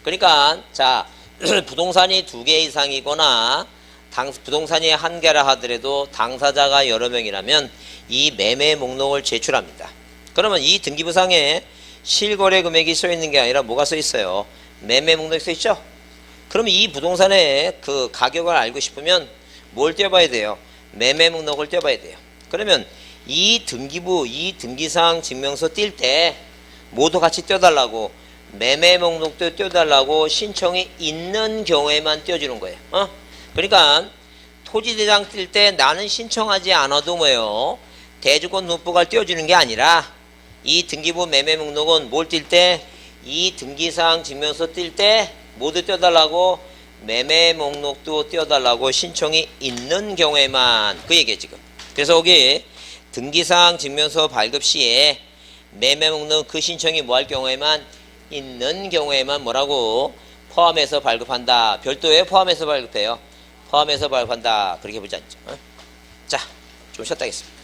그러니까 자 부동산이 2개 이상이거나 부동산이 1개라 하더라도 당사자가 여러 명이라면 이 매매 목록을 제출합니다. 그러면 이 등기부상에 실거래 금액이 써 있는 게 아니라 뭐가 써 있어요? 매매 목록이 써 있죠? 그러면 이 부동산의 그 가격을 알고 싶으면 뭘 떼어봐야 돼요? 매매 목록을 떼어봐야 돼요. 그러면 이 등기사항 증명서 띌 때 모두 같이 떼어달라고 매매 목록도 떼어달라고 신청이 있는 경우에만 떼어주는 거예요. 그러니까 토지대장 뛸 때 나는 신청하지 않아도 뭐예요? 대주권 등록부가 떼어주는 게 아니라 이 등기부 매매 목록은 뭘 뛸 때? 이 등기사항 증명서 뛸 때 모두 떼어달라고 매매 목록도 떼어달라고 신청이 있는 경우에만 그 얘기예요 지금. 그래서 여기 등기사항 증명서 발급 시에 매매 목록 그 신청이 뭐 할 경우에만 있는 경우에만 뭐라고 포함해서 발급한다. 별도에 포함해서 발급해요. 포함해서 발급한다. 그렇게 보지 않죠. 자, 좀 쉬었다 하겠습니다.